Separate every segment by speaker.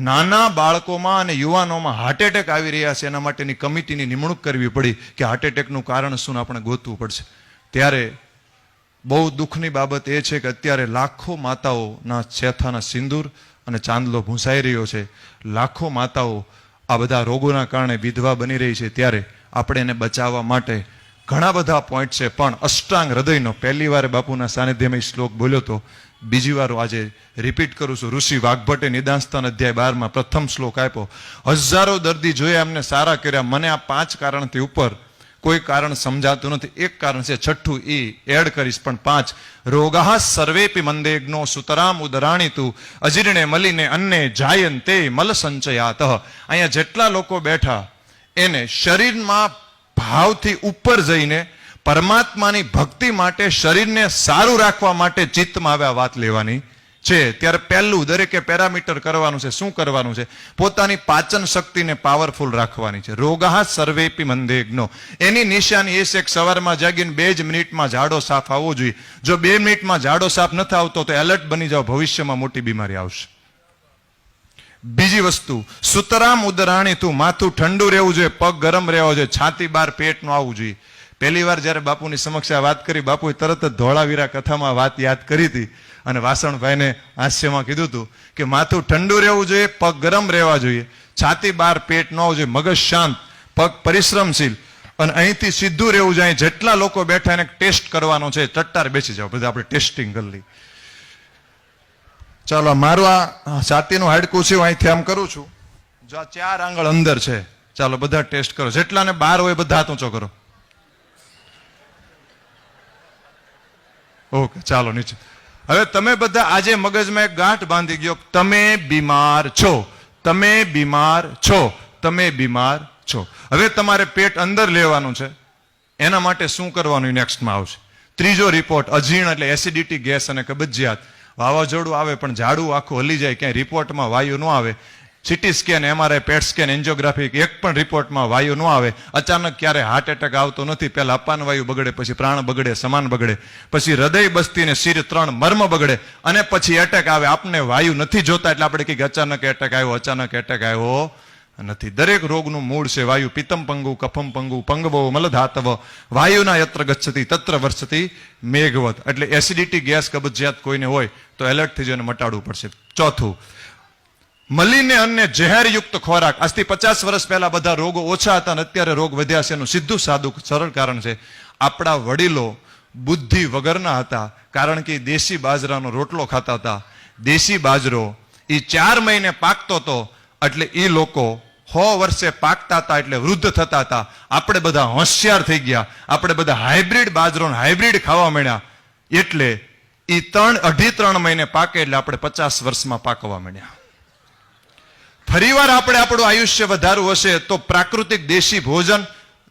Speaker 1: નાના બાળકોમાં અને યુવાનોમાં હાર્ટ એટેક આવી રહ્યા છે, એના માટેની કમિટીની નિમણૂક કરવી પડી કે હાર્ટ એટેકનું કારણ શું આપણે ગોતવું પડશે. ત્યારે બહુ દુઃખની બાબત એ છે કે અત્યારે લાખો માતાઓના છેથાના સિંદૂર અને ચાંદલો ભૂંસાઈ રહ્યો છે. લાખો માતાઓ આ બધા રોગોના કારણે વિધવા બની રહી છે. ત્યારે આપણે એને બચાવવા માટે ઘણા બધા પોઈન્ટ છે, પણ અષ્ટાંગ હૃદયનો પહેલી વાર બાપુના સાનિધ્યમાં શ્લોક બોલ્યો તો, બીજી વાર આજે રિપીટ કરું છું. ઋષિ વાઘભટ્ટે નિદાનસ્થાન અધ્યાય 12 પ્રથમ શ્લોક આપ્યો. હજારો દર્દી જોયા, એમને સારા કર્યા, મને આ 5 કારણથી ઉપર કોઈ કારણ સમજાતું નથી. એક કારણ છે, છઠ્ઠું એ એડ કરીશ, પણ 5 રોગાહ સર્વેપી મંદેગ્નો સુતરામ ઉદરાણી તું અજીર્ણે મલિને અન્ને જાયન તે મલ સંચયાત. અહીંયા જેટલા લોકો બેઠા એને શરીરમાં ભાવથી ઉપર જઈને પરમાત્માની ભક્તિ માટે, શરીરને સારું રાખવા માટે ચિત્તમાં આવ્યા વાત લેવાની છે. ત્યારે પહેલું દરેકે પેરામીટર કરવાનું છે. શું કરવાનું છે? પોતાની પાચન શક્તિને પાવરફુલ રાખવાની છે. રોગાહ સર્વેપી મંદેગ્નો, એની નિશાની એ છે કે સવારમાં જાગીને 2 જ મિનિટમાં ઝાડો સાફ આવવો જોઈએ. જો 2 મિનિટમાં ઝાડો સાફ નથી આવતો તો એલર્ટ બની જાઓ, ભવિષ્યમાં મોટી બીમારી આવશે. બીજી વસ્તુ, સુતરામ ઉદરાણી તું, માથું ઠંડુ રહેવું જોઈએ, પગ ગરમ રહેવો જોઈએ, છાતી બહાર પેટ નું આવવું જોઈએ. પહેલી વાર જયારે બાપુની સમક્ષ આ વાત કરી, બાપુએ તરત જ ધોળાવીરા કથામાં વાત યાદ કરી હતી અને વાસણભાઈને હાસ્યમાં કીધું હતું કે માથું ઠંડુ રહેવું જોઈએ, પગ ગરમ રહેવા જોઈએ, છાતી બહાર પેટ ન આવવું જોઈએ, મગજ શાંત, પગ પરિશ્રમશીલ અને અહીંથી સીધું રહેવું જોઈએ. જેટલા લોકો બેઠા એને ટેસ્ટ કરવાનો છે, ચટ્ટાર બેસી જાઓ, બધા આપણે ટેસ્ટિંગ કરી લઈએ. ચાલો, મારું આ છાતીનું હાડકું છે, અહીંથી આમ કરું છું, જો આ 4 આંગળ અંદર છે. ચાલો બધા ટેસ્ટ કરો, જેટલાને બહાર હોય બધા હાથ ઊંચો કરો. ઓકે, ચાલો નીચે. હવે તમે બધા આજે મગજમાં એક ગાંઠ બાંધી ગયો, તમે બીમાર છો, તમે બીમાર છો, તમે બીમાર છો. હવે તમારે પેટ અંદર લેવાનું છે. એના માટે શું કરવાનું નેક્સ્ટમાં આવશે. ત્રીજો રિપોર્ટ, અજીર્ણ એટલે એસિડિટી, ગેસ અને કબજિયાત. વાવાઝોડું આવે પણ ઝાડું આખું હલી જાય, ક્યાંય રિપોર્ટમાં વાયુ ન આવે. સીટી સ્કેન, MRI, પેટ સ્કેન, એન્જિયોગ્રાફી, એક પણ રિપોર્ટમાં વાયુ ન આવે. અચાનક ક્યારે હાર્ટ એટેક આવતો નથી. પહેલા અપાન વાયુ બગડે, પછી પ્રાણ બગડે, સમાન બગડે, પછી હૃદય બસ્તી ને શિર 3 મર્મ બગડે અને પછી એટેક આવે. આપને વાયુ નથી જોતા એટલે આપણે કહીએ અચાનક એટેક આવ્યો, અચાનક એટેક આવ્યો નથી. દરેક રોગનું મૂળ છે વાયુ. પિત્તમ પંગુ, કફમ પંગુ, પંગવો મલધાતવ, વાયુના યત્ર ગચ્છતિ તત્ર વર્ષતિ મેઘવત. એટલે એસિડિટી, ગેસ, કબજિયાત કોઈને હોય તો એલર્ટ થઈ જઈને મટાડવું પડશે. ચોથું, મલીને અન્ય ઝેરયુક્ત ખોરાક. આજથી 50 વર્ષ પહેલા બધા રોગો ઓછા હતા અને અત્યારે રોગ વધ્યા છે. એનું સીધું સાદું સરળ કારણ છે, આપણા વડીલો બુદ્ધિ વગરના હતા, કારણ કે દેશી બાજરાનો રોટલો ખાતા હતા. દેશી બાજરો એ 4 મહિને પાકતો હતો, એટલે એ લોકો 100 વર્ષે પાકતા હતા, એટલે વૃદ્ધ થતા હતા. આપણે બધા હોશિયાર થઈ ગયા, આપણે બધા હાઇબ્રિડ બાજરો હાઇબ્રિડ ખાવા માંડ્યા, એટલે એ 2.5-3 મહિને પાકે, એટલે આપણે 50 વર્ષમાં પાકવા માંડ્યા. ફરીવાર આપણે આપણું આયુષ્ય વધારવું હશે તો પ્રાકૃતિક દેશી ભોજન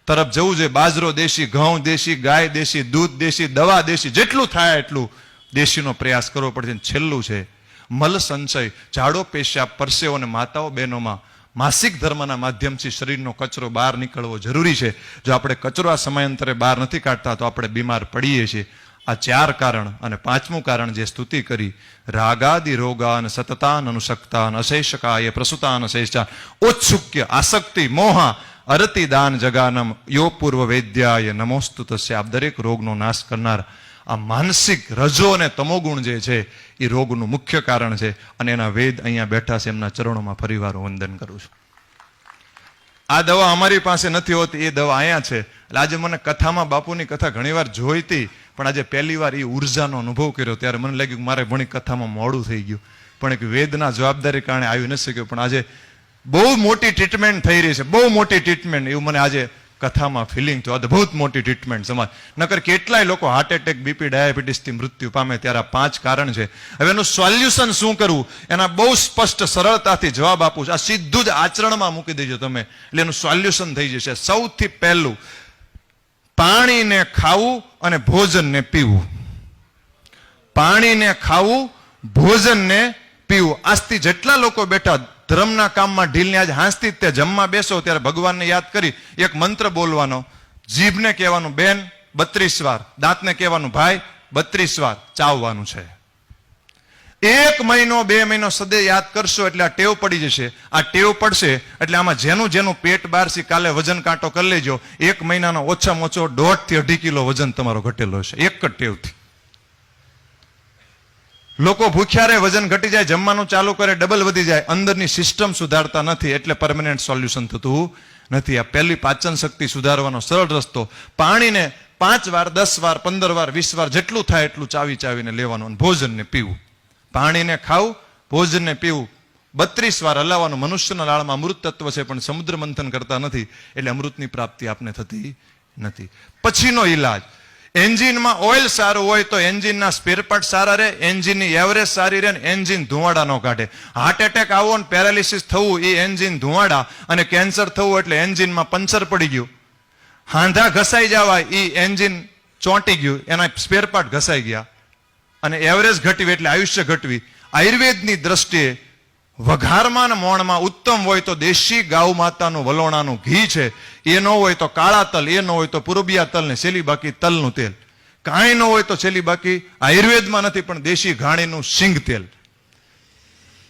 Speaker 1: તરફ જવું જોઈએ. બાજરો દેશી, ઘઉં દેશી, ગાય દેશી, દૂધ દેશી, દવા દેશી, જેટલું થાય એટલું દેશીનો પ્રયાસ કરવો પડશે. છેલ્લું છે મલ સંચય, ઝાડો, પેશાબ, પરસેવો અને માતાઓ બહેનોમાં માસિક ધર્મના માધ્યમથી શરીરનો કચરો બહાર નીકળવો જરૂરી છે. જો આપણે કચરો આ સમયાંતરે બહાર નથી કાઢતા તો આપણે બીમાર પડીએ છીએ. આ 4 કારણ. અને 5મું કારણ જે સ્તુતિ કરી, રાગાદિ રોગાન સતતાન અનુસક્તાન અશેષકાય પ્રસુતાન અશેષાન ઉત્સુક્ય આસક્તિ મોહા અરતિ દાન જગાનમ યો પૂર્વ વેદ્યાય નમોસ્તુ તસ્ય. આપ દરેક રોગનો નાશ કરનાર આ માનસિક રજો અને તમોગુણ જે છે એ રોગનું મુખ્ય કારણ છે. અને એના વેદ અહીંયા બેઠા છે, એમના ચરણોમાં ફરીવાર વંદન કરું છું. આ દવા અમારી પાસે નથી હોતી, એ દવા અહીંયા છે. એટલે આજે મને કથામાં બાપુની કથા ઘણીવાર જોઈતી, પણ આજે પહેલી વાર એ ઉર્જાનો અનુભવ કર્યો ત્યારે મને લાગ્યું કે મારે ઘણી કથામાં મોડું થઈ ગયું, પણ એક વેદના જવાબદારી કારણે આવી નથી શક્યું. પણ આજે બહુ મોટી ટ્રીટમેન્ટ થઈ રહી છે, બહુ મોટી ટ્રીટમેન્ટ, એવું મને આજે કથામાં ફિલિંગ થયું. અદભુત મોટી ટ્રીટમેન્ટ સમાજ. નકર કેટલાય લોકો હાર્ટ એટેક, બીપી, ડાયાબિટીસથી મૃત્યુ પામે. ત્યારે આ 5 કારણ છે. હવે એનું સોલ્યુશન શું કરવું એના બહુ સ્પષ્ટ સરળતાથી જવાબ આપું છું. આ સીધું જ આચરણમાં મૂકી દેજો તમે, એટલે એનું સોલ્યુશન થઈ જશે. સૌથી પહેલું, પાણીને ખાવું અને ભોજનને પીવું. પાણીને ખાવું, ભોજનને પીવું. આજથી જેટલા લોકો બેઠા ધર્મના કામમાં ઢીલને આજ હાંસતી તે જમવા બેસો ત્યારે ભગવાનને યાદ કરી એક મંત્ર બોલવાનો. જીભને કહેવાનું બેન 32 વાર, દાંતને કહેવાનું ભાઈ 32 વાર, ચાવવાનું છે. 1 મહિનો 2 મહિનો સદે યાદ કરશો એટલે આ ટેવ પડી જશે. આ ટેવ પડશે એટલે આમાં જેનું જેનું પેટ બહાર છે કાલે વજન કાંટો કરી લેજો. 1 મહિનાનો ઓછામાં ઓછો 1.5 થી 2.5 કિલો વજન તમારો ઘટેલો હશે એક જ ટેવથી. લોકો ભૂખ્યા રહે, વજન ઘટી જાય, જમવાનું ચાલુ કરે, ડબલ વધી જાય, અંદરની સિસ્ટમ સુધારતા નથી એટલે પરમેનન્ટ સોલ્યુશન થતું નથી. આ પહેલી પાચન શક્તિ સુધારવાનો સરળ રસ્તો, પાણીને 5 વાર 10 વાર 15 વાર 20 વાર જેટલું થાય એટલું ચાવીને લેવાનું અને ભોજનને પીવું. પાણીને ખાવું, ભોજનને પીવું, 32 વાર હલાવવાનું. મનુષ્યના લાળમાં અમૃત તત્વ છે પણ સમુદ્ર મંથન કરતા નથી એટલે અમૃતની પ્રાપ્તિ આપને થતી નથી. પછીનો ઈલાજ, એન્જિનમાં ઓઇલ સારું હોય તો એન્જિનના સ્પેર પાર્ટ સારા રહે, એન્જિનની એવરેજ સારી રહે, એન્જિન ધુવાડા ન કાઢે. હાર્ટ એટેક આવો અને પેરાલિસિસ થવું એ એન્જિન ધુવાડા, અને કેન્સર થવું એટલે એન્જિનમાં પંચર પડી ગયું. હાંધા ઘસાઈ જવા એ એન્જિન ચોંટી ગયું, એના સ્પેર પાર્ટ ઘસાઈ ગયા. અને એવરેજ ઘટવી એટલે આયુષ્ય ઘટવી. આયુર્વેદની દ્રષ્ટિએ વઘારમાં મોણમાં ઉત્તમ હોય તો દેશી ગાઉ માતાનું વલોણાનું ઘી છે, એ ન હોય તો કાળા તલ, એ ન હોય તો પૂર્બિયા તલ ને છેલ્લી બાકી તલનું તેલ. કાંઈ ન હોય તો છેલ્લી બાકી આયુર્વેદમાં નથી પણ દેશી ઘાણીનું સિંગ તેલ.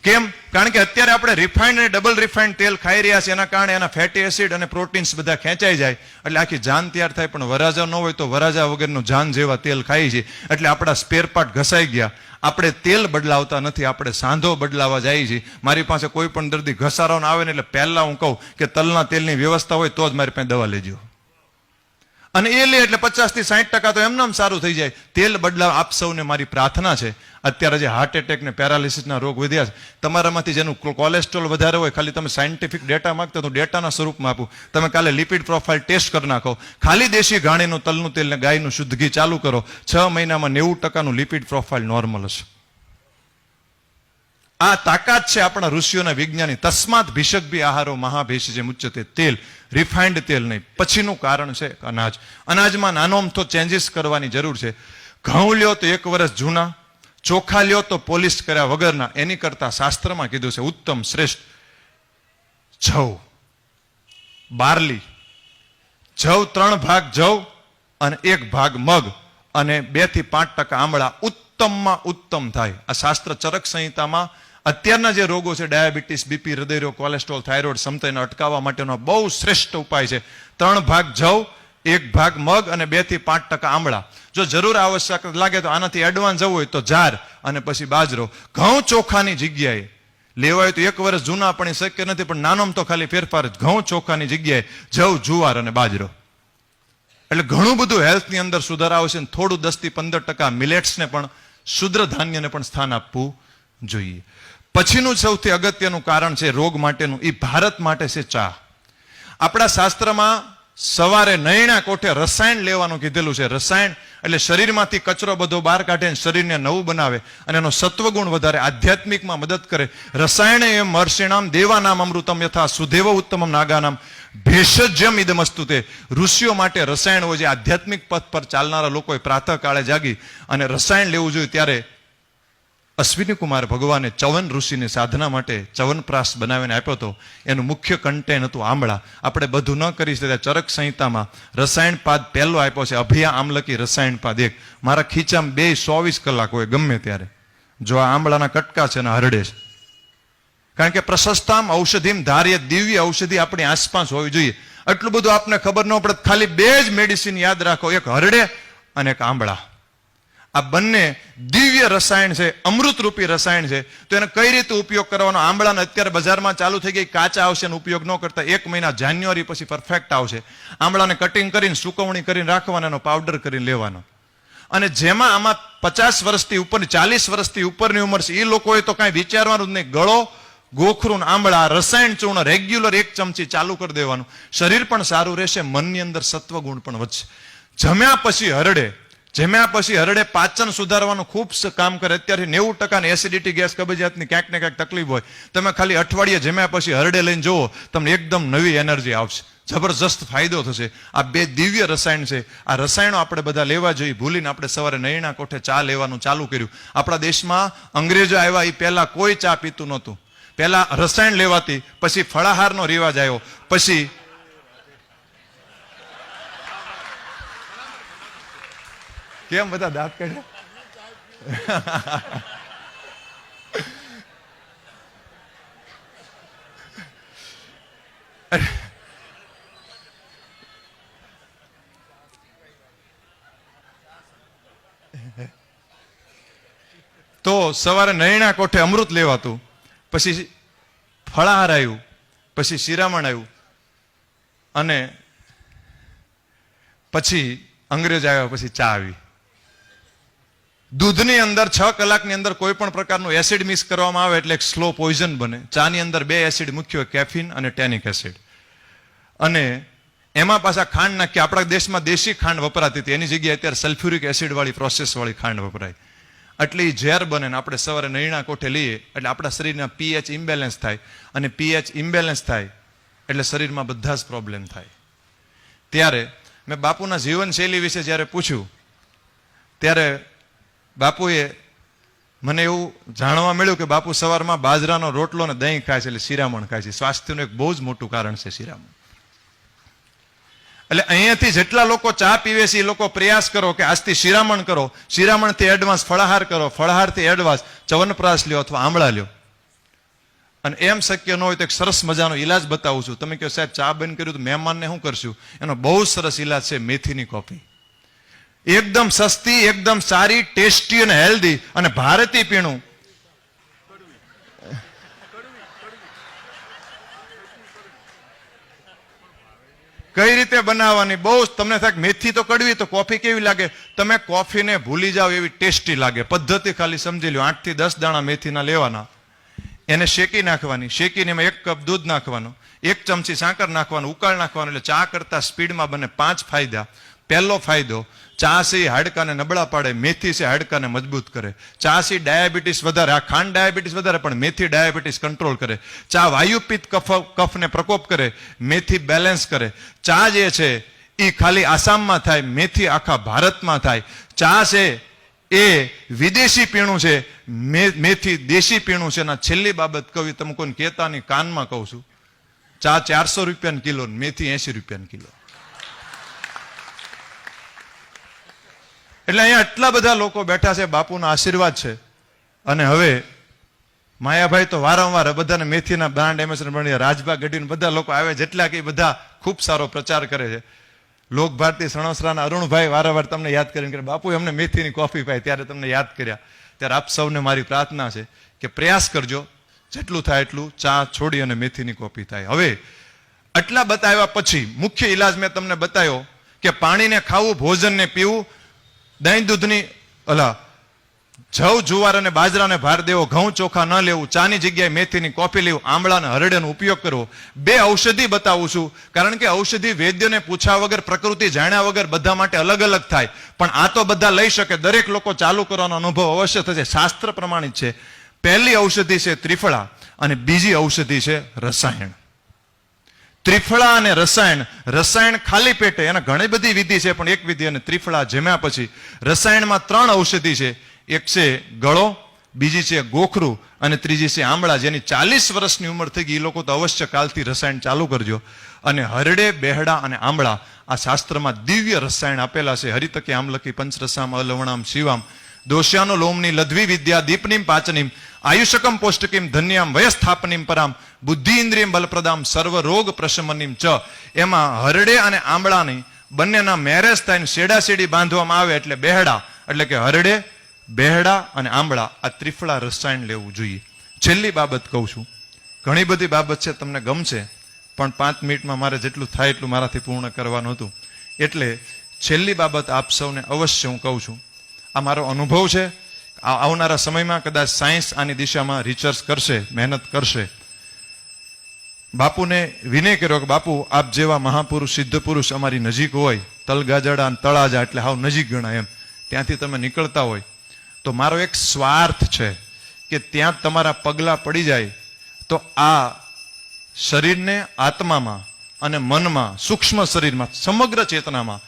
Speaker 1: કેમ? કારણ કે અત્યારે આપણે રિફાઇન્ડ અને ડબલ રિફાઇન્ડ તેલ ખાઈ રહ્યા છે, એના કારણે એના ફેટી એસિડ અને પ્રોટીન્સ બધા ખેંચાઈ જાય એટલે આખી જાન તૈયાર થાય. પણ વરાજા ન હોય તો વરાજા વગરનું જાન જેવા તેલ ખાઈ છે એટલે આપણા સ્પેર પાર્ટ ઘસાઈ ગયા. આપણે તેલ બદલાવતા નથી, આપણે સાંધો બદલાવા જાય છે. મારી પાસે કોઈ પણ દર્દી ઘસારો આવે ને એટલે પહેલા હું કહું કે તલના તેલની વ્યવસ્થા હોય તો જ મારી પાસે દવા લેજો. અને એ લે એટલે 50 થી 60% તો એમનામ સારું થઈ જાય. તેલ બદલાવ આપ સૌને મારી પ્રાર્થના છે. અત્યારે જે હાર્ટ એટેક ને પેરાલિસિસના રોગ વધ્યા છે, તમારામાંથી જેનું કોલેસ્ટ્રોલ વધારે હોય, ખાલી તમે સાયન્ટિફિક ડેટા માંગતા તો ડેટાના સ્વરૂપમાં આપું. તમે કાલે લિપિડ પ્રોફાઇલ ટેસ્ટ કરી નાખો, ખાલી દેશી ઘાણીનું તલનું તેલ ને ગાયનું શુદ્ધ ઘી ચાલુ કરો, 6 મહિનામાં 90% લિપિડ પ્રોફાઇલ નોર્મલ હશે. આ તાકાત છે આપણા ઋષિઓના વિજ્ઞાની. તસ્માત ભિષક આહારો મહાભેષ જે મુચ્યતે, તેલ, રિફાઇન્ડ તેલ નહીં. પછીનું કારણ છે અનાજ. અનાજમાં નાનો અમથો ચેન્જીસ કરવાની જરૂર છે. ઘઉં લ્યો તો 1 વર્ષ જૂના, ચોખા લ્યો તો પોલિશ કર્યા વગરના. એની કરતા શાસ્ત્રમાં કીધું છે ઉત્તમ શ્રેષ્ઠ જવ, બાર્લી. જવ 3 ભાગ જવ અને 1 ભાગ મગ અને 2 થી 5% આમળા ઉત્તમમાં ઉત્તમ થાય. આ શાસ્ત્ર ચરક સંહિતામાં અત્યારના જે રોગો છે, ડાયાબિટીસ, બીપી, હૃદયરોગ, કોલેસ્ટ્રોલ, થાઇરોઇડ, સમતાને અટકાવવા માટેનો બહુ શ્રેષ્ઠ ઉપાય છે. 3 ભાગ જવ, 1 ભાગ મગ અને 2 થી 5% આમળા. જો જરૂર આવશ્યક લાગે તો આનાથી એડવાન્સ જવું હોય તો જાર અને પછી બાજરો. ઘઉં ચોખાની જગ્યાએ લેવાય તો 1 વર્ષ જૂના પણ શક્ય નથી, પણ નાનોમ તો ખાલી ફેરફાર જ. ઘઉં ચોખાની જગ્યાએ જવ, જુવાર અને બાજરો. એટલે ઘણું બધું હેલ્થની અંદર સુધાર આવશે. થોડું 10 થી 15% મિલેટ્સને પણ, શુદ્ર ધાન્યને પણ સ્થાન આપવું જોઈએ. પછીનું સૌથી અગત્યનું કારણ છે રોગ માટેનું, એ ભારત માટે છે ચા. આપણા શાસ્ત્રમાં સવારે નયણા કોઠે રસાયણ લેવાનું કીધેલું છે. રસાયણ એટલે શરીરમાંથી કચરો બધો બહાર કાઢે, શરીરને નવું બનાવે અને એનો સત્વગુણ વધારે, આધ્યાત્મિકમાં મદદ કરે. રસાયણ એમ મર્ષિણામ દેવાનામ અમૃતમ યથા સુદેવ ઉત્તમમ નાગાનામ ભેષજ્યમ ઇદમસ્તુ. તે ઋષિઓ માટે રસાયણ હોય છે. આધ્યાત્મિક પથ પર ચાલનારા લોકોએ પ્રાતઃ કાળે જાગી અને રસાયણ લેવું જોઈએ. ત્યારે અશ્વિની કુમાર ભગવાને ચવન ઋષિની સાધના માટે ચવનપ્રાશ બનાવીને આપ્યો હતો. એનું મુખ્ય કન્ટેન્ટ હતું આમળા. આપણે બધું ન કરી શકીએ. ચરક સંહિતામાં રસાયણ પાદ પહેલો આપ્યો છે, અભિયા આમલકી રસાયણ પાદ 1. મારા ખીચામાં 24 કલાક હોય ગમે ત્યારે, જો આ આમળાના કટકા છે ને હરડે છે. કારણ કે પ્રશસ્તામ ઔષધિમ ધાર્ય, દિવ્ય ઔષધિ આપણી આસપાસ હોવી જોઈએ. આટલું બધું આપને ખબર ન પડે. ખાલી 2 જ મેડિસિન યાદ રાખો, એક હરડે અને એક આંબળા. આ બંને દિવ્ય રસાયણ છે, અમૃતરૂપી રસાયણ છે. તો એને કઈ રીતે ઉપયોગ કરવાનો? આંબળાને અત્યારે બજારમાં ચાલુ થઈ ગઈ, કાચા આવશે ને ઉપયોગ ન કરતા 1 મહિના જાન્યુઆરી પછી પરફેક્ટ આવશે. આંબળાને કટિંગ કરીને સુકવણી કરીને રાખવાનો, એનો પાવડર કરીને લેવાનો. અને જેમાં આમાં 50 વર્ષથી ઉપર, 40 વર્ષથી ઉપરની ઉંમર છે, એ લોકોએ તો કાંઈ વિચારવાનું જ નહીં. ગળો, ગોખરું, આંબળા, રસાયણ ચૂર્ણ રેગ્યુલર 1 ચમચી ચાલુ કરી દેવાનું. શરીર પણ સારું રહેશે, મનની અંદર સત્વગુણ પણ વધશે. જમ્યા પછી હરડે, જમ્યા પછી હરડે પાચન સુધારવાનું ખૂબ કામ કરે. અત્યારે 90% એસિડિટી, ગેસ, કબજિયાતની ક્યાંક ને ક્યાંક તકલીફ હોય. તમે ખાલી અઠવાડિયે જમ્યા પછી હરડે લઈને જુઓ, તમને એકદમ નવી એનર્જી આવશે, જબરજસ્ત ફાયદો થશે. આ 2 દિવ્ય રસાયણ છે. આ રસાયણો આપણે બધા લેવા જોઈએ. ભૂલીને આપણે સવારે નયણા કોઠે ચા લેવાનું ચાલુ કર્યું. આપણા દેશમાં અંગ્રેજો આવ્યા એ પહેલા કોઈ ચા પીતું નહોતું. પહેલા રસાયણ લેવાતી, પછી ફળાહારનો રિવાજ આવ્યો, પછી કેમ બધા દાંત કાઢ્યા? તો સવારે નયણા કોઠે અમૃત લેવાતું, પછી ફળાહાર આવ્યું, પછી શિરામણ આવ્યું, અને પછી અંગ્રેજ આવ્યા, પછી ચા આવી. દૂધની અંદર 6 કલાકની અંદર કોઈ પણ પ્રકારનું એસિડ મિક્સ કરવામાં આવે એટલે એક સ્લો પોઈઝન બને. ચાની અંદર 2 એસિડ મુખ્ય હોય, કેફીન અને ટેનિક એસિડ, અને એમાં પાછા ખાંડ નાખી. આપણા દેશમાં દેશી ખાંડ વપરાતી હતી, એની જગ્યાએ અત્યારે સલ્ફ્યુરિક એસિડ વાળી પ્રોસેસ વાળી ખાંડ વપરાય. એટલે એ ઝેર બને ને આપણે સવારે નયણા કોઠે લઈએ એટલે આપણા શરીરના પીએચ ઇમ્બેલેન્સ થાય, અને પીએચ ઇમ્બેલેન્સ થાય એટલે શરીરમાં બધા જ પ્રોબ્લેમ થાય. ત્યારે મેં બાપુના જીવનશૈલી વિશે જ્યારે પૂછ્યું ત્યારે બાપુએ મને એવું જાણવા મળ્યું કે બાપુ સવારમાં બાજરાનો રોટલો ને દહીં ખાય છે, એટલે શિરામણ ખાય છે. સ્વાસ્થ્યનું એક બહુ જ મોટું કારણ છે શિરામણ. એટલે અહીંયાથી જેટલા લોકો ચા પીવે છે એ લોકો પ્રયાસ કરો કે આજથી શિરામણ કરો, શિરામણથી એડવાન્સ ફળાહાર કરો, ફળાહારથી એડવાન્સ ચવનપ્રાશ લ્યો અથવા આમળા લ્યો. અને એમ શક્ય ન હોય તો એક સરસ મજાનો ઈલાજ બતાવું છું. તમે કહો સાહેબ ચા બંધ કર્યું તો મહેમાનને શું કરશું? એનો બહુ સરસ ઈલાજ છે મેથીની કોફી. એકદમ સસ્તી, એકદમ સારી, ટેસ્ટી અને હેલ્ધી અને ભારતીય પીણું. કઈ રીતે બનાવવાની? બહુ તમને થાય મેથી તો કડવી, તો કોફી કેવી લાગે? તમે કોફીને ભૂલી જાઓ એવી ટેસ્ટી લાગે. પદ્ધતિ ખાલી સમજી લો. 8 થી 10 દાણા મેથીના લેવાના, એને શેકી નાખવાની, શેકીને એમાં 1 કપ દૂધ નાખવાનું, 1 ચમચી સાકર નાખવાનું, ઉકાળ નાખવાનું, એટલે ચા કરતા સ્પીડમાં બને. 5 ફાયદા. પહેલો ફાયદો, ચા છે હાડકાને નબળા પાડે, મેથી છે હાડકાને મજબૂત કરે. ચા છે ડાયાબિટીસ વધારે, આ ખાંડ ડાયાબિટીસ વધારે, પણ મેથી ડાયાબિટીસ કંટ્રોલ કરે. ચા વાયુપિત્ત કફને પ્રકોપ કરે, મેથી બેલેન્સ કરે. ચા જે છે એ ખાલી આસામમાં થાય, મેથી આખા ભારતમાં થાય. ચા છે એ વિદેશી પીણું છે, મેથી દેશી પીણું છે. ના છેલ્લી બાબત કહું, તમે કોઈને કહેતા નહીં, કાનમાં કહું છું, ચા 400 રૂપિયાની કિલો, મેથી 80 રૂપિયાની કિલો. એટલે અહીંયા આટલા બધા લોકો બેઠા છે, બાપુના આશીર્વાદ છે. અને હવે માયાભાઈ તો વારંવાર બધાને મેથીના બ્રાન્ડ એમ્બેસેડર બની, રાજભા ગઢવીને બધા લોકો આવે, જેટલા કે બધા ખૂબ સારો પ્રચાર કરે છે. લોક ભારતી સણોસરાના અરુણભાઈ વારંવાર તમને યાદ કરીને કે બાપુ અમને મેથીની કોફી પાય, ત્યારે તમને યાદ કર્યા. ત્યારે આપ સૌને મારી પ્રાર્થના છે કે પ્રયાસ કરજો, જેટલું થાય એટલું ચા છોડી અને મેથીની કોફી થાય. હવે આટલા બતાવ્યા પછી મુખ્ય ઈલાજ મેં તમને બતાવ્યો કે પાણીને ખાવું, ભોજનને પીવું, દહીં દૂધની જવ જુવાર અને બાજરાને ભાર દેવો, ઘઉં ચોખા ન લેવું, ચાની જગ્યાએ મેથીની કોફી લેવું, આંબળા અને હરડેનો ઉપયોગ કરવો. 2 ઔષધિ બતાવું છું, કારણ કે ઔષધિ વૈદ્યને પૂછ્યા વગર, પ્રકૃતિ જાણ્યા વગર બધા માટે અલગ અલગ થાય. પણ આ તો બધા લઈ શકે, દરેક લોકો ચાલુ કરવાનો અનુભવ અવશ્ય થશે, શાસ્ત્ર પ્રમાણિત છે. પહેલી ઔષધિ છે ત્રિફળા, અને બીજી ઔષધિ છે રસાયણ. ત્રિફળા અને રસાયણ. રસાયણ ખાલી પેટે, એના ઘણી બધી વિધિ છે, પણ એક વિધિ, અને ત્રિફળા જમ્યા પછી. રસાયણમાં 3 ઔષધિ છે. એક છે ગળો, બીજી છે ગોખરું, અને ત્રીજી છે આંબળા. જેની 40 વર્ષની ઉંમર થઈ ગઈ એ લોકો તો અવશ્ય કાલથી રસાયણ ચાલુ કરજો. અને હરડે, બેહડા અને આંબળા આ શાસ્ત્રમાં દિવ્ય રસાયણ આપેલા છે. હરિતકે આમલકી પંચરસામ અલવણામ શિવામ દોષ્યાનો લોમની લધ્વી વિદ્યા દીપનીમ પાચનીમ આયુષકમ પૌષ્ટિકીમ ધન્યામ વયસ્થાપનીમ પરામ બુદ્ધિ ઇન્દ્રિયમ બલપ્રદામ સર્વ રોગ પ્રશમનીમ ચ. એમાં હરડે અને આંબળાની બંનેના મેરેજ થાય, શેડા શેડી બાંધવામાં આવે એટલે બેહડા, એટલે કે હરડે, બેહડા અને આંબળા આ ત્રિફળા રસાયણ લેવું જોઈએ. છેલ્લી બાબત કહું છું, ઘણી બધી બાબત છે, તમને ગમશે, પણ 5 મિનિટમાં મારે જેટલું થાય એટલું મારાથી પૂર્ણ કરવાનું હતું. એટલે છેલ્લી બાબત આપ સૌને અવશ્ય હું કહું છું, આ મારો અનુભવ છે. આવનારા સમયમાં કદાચ સાયન્સ આની દિશામાં રિસર્ચ કરશે, મહેનત કરશે. બાપુને વિનય કર્યો કે બાપુ આપ જેવા મહાપુરુષ, સિદ્ધ પુરુષ અમારી નજીક હોય, તલગાજડા અને તળાજા એટલે હાવ નજીક ગણાય એમ, ત્યાંથી તમે નીકળતા હોય તો મારો એક સ્વાર્થ છે કે ત્યાં તમારા પગલા પડી જાય તો આ શરીરને, આત્મામાં અને મનમાં, સૂક્ષ્મ શરીરમાં, સમગ્ર ચેતનામાં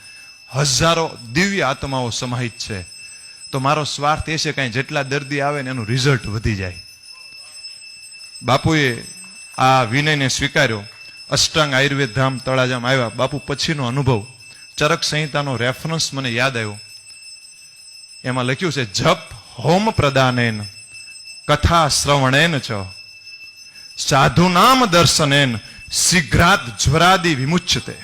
Speaker 1: હજારો દિવ્ય આત્માઓ સમાહિત છે. તો મારો સ્વાર્થ એ છે કાંઈ જેટલા દર્દી આવે ને એનું રિઝલ્ટ વધી જાય. બાપુએ આ વિનયને સ્વીકાર્યો. અષ્ટાંગ આયુર્વેદ ધામ તળાજામ આવ્યા. બાપુ પછીનો અનુભવ, ચરક સંહિતાનો રેફરન્સ મને યાદ આવ્યો. એમાં લખ્યું છે જપ હોમ પ્રદાનેન કથા શ્રવણેન ચ સાધુ નામ દર્શનેન શીઘ્રાત જ્વરાદિ વિમુચ્યતે.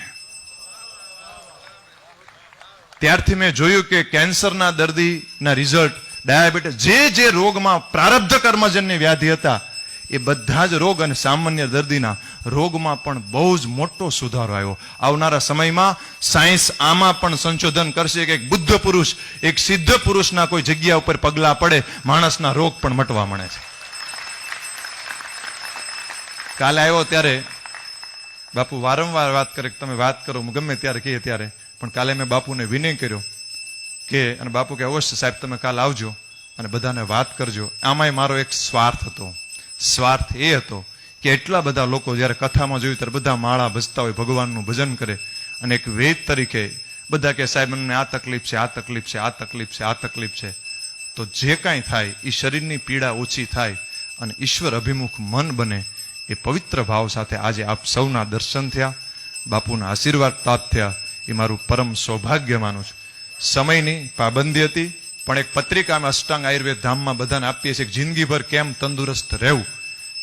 Speaker 1: ત્યારથી મેં જોયું કે કેન્સરના દર્દીના રિઝલ્ટ, ડાયાબિટીસ, જે રોગમાં પ્રારબ્ધ કર્મજન્ય વ્યાધિ હતા એ બધા જ રોગ અને સામાન્ય દર્દીના રોગમાં પણ બહુ જ મોટો સુધારો આવ્યો. આવનારા સમયમાં સાયન્સ આમાં પણ સંશોધન કરશે કે એક બુદ્ધ પુરુષ, એક સિદ્ધ પુરુષના કોઈ જગ્યા ઉપર પગલા પડે, માણસના રોગ પણ મટવા મળે છે. કાલે આવ્યો ત્યારે બાપુ વારંવાર વાત કરે કે તમે વાત કરો, ગમે ત્યારે કહીએ ત્યારે, પણ કાલે મેં બાપુને વિનય કર્યો કે, અને બાપુ કે અવશ્ય સાહેબ તમે કાલ આવજો અને બધાને વાત કરજો. આમાંય મારો એક સ્વાર્થ હતો. સ્વાર્થ એ હતો કે એટલા બધા લોકો જયારે કથામાં જોયું ત્યારે બધા માળા ભજતા હોય, ભગવાનનું ભજન કરે, અને એક વેદ તરીકે બધા કે સાહેબ મને આ તકલીફ છે, આ તકલીફ છે, આ તકલીફ છે, આ તકલીફ છે. તો જે કાંઈ થાય એ શરીરની પીડા ઓછી થાય અને ઈશ્વર અભિમુખ મન બને, એ પવિત્ર ભાવ સાથે આજે આપ સૌના દર્શન થયા, બાપુના આશીર્વાદ પ્રાપ્ત થયા, એ મારું પરમ સૌભાગ્ય માનું છું. સમયની પાબંદી હતી, પણ એક પત્રિકા અમે અષ્ટાંગ આયુર્વેદ ધામમાં બધાને આપીએ છીએ, જિંદગીભર કેમ તંદુરસ્ત રહેવું.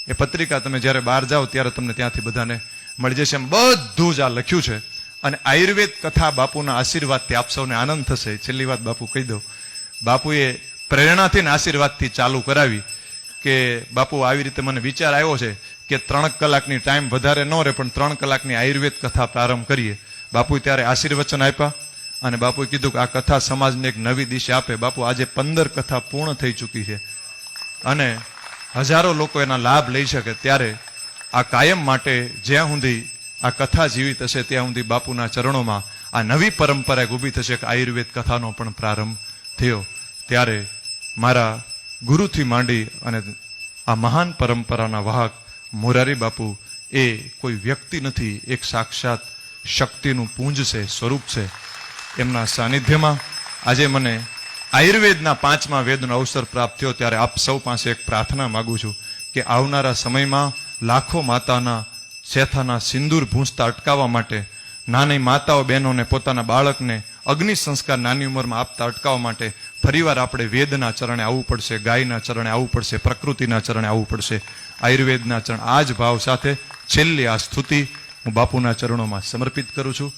Speaker 1: એ પત્રિકા તમે જ્યારે બહાર જાઓ ત્યારે તમને ત્યાંથી બધાને મળી જશે. એમ બધું જ આ લખ્યું છે. અને આયુર્વેદ કથા બાપુના આશીર્વાદથી આપ સૌને આનંદ થશે. છેલ્લી વાત બાપુ કહી દઉં, બાપુએ પ્રેરણાથી ને આશીર્વાદથી ચાલુ કરાવી કે બાપુ આવી રીતે મને વિચાર આવ્યો છે કે 3 કલાકની ટાઈમ વધારે ન રહે, પણ 3 કલાકની આયુર્વેદ કથા પ્રારંભ કરીએ. બાપુએ ત્યારે આશીર્વચન આપ્યા અને બાપુએ કીધું કે આ કથા સમાજને એક નવી દિશા આપે. બાપુ આજે 15 કથા પૂર્ણ થઈ ચૂકી છે અને હજારો લોકો એના લાભ લઈ શકે. ત્યારે આ કાયમ માટે જ્યાં સુધી આ કથા જીવિત હશે ત્યાં સુધી બાપુના ચરણોમાં આ નવી પરંપરા ઊભી થશે કે આયુર્વેદ કથાનો પણ પ્રારંભ થયો. ત્યારે મારા ગુરુથી માંડી અને આ મહાન પરંપરાના વાહક મોરારી બાપુ એ કોઈ વ્યક્તિ નથી, એક સાક્ષાત શક્તિનું પુંજ છે, સ્વરૂપ છે. એમના સાનિધ્યમાં આજે મને આયુર્વેદના 5મા વેદનો અવસર પ્રાપ્ત થયો. ત્યારે આપ સૌ પાસે એક પ્રાર્થના માગું છું કે આવનારા સમયમાં લાખો માતાના શેથાના સિંદૂર ભૂંસતા અટકાવવા માટે, નાની માતાઓ બહેનોને પોતાના બાળકને અગ્નિ સંસ્કાર નાની ઉંમરમાં આપતા અટકાવવા માટે ફરીવાર આપણે વેદના ચરણે આવવું પડશે, ગાયના ચરણે આવવું પડશે, પ્રકૃતિના ચરણે આવવું પડશે, આયુર્વેદના ચરણ. આ જ ભાવ સાથે છેલ્લી આ સ્તુતિ હું બાપુના ચરણોમાં સમર્પિત કરું છું.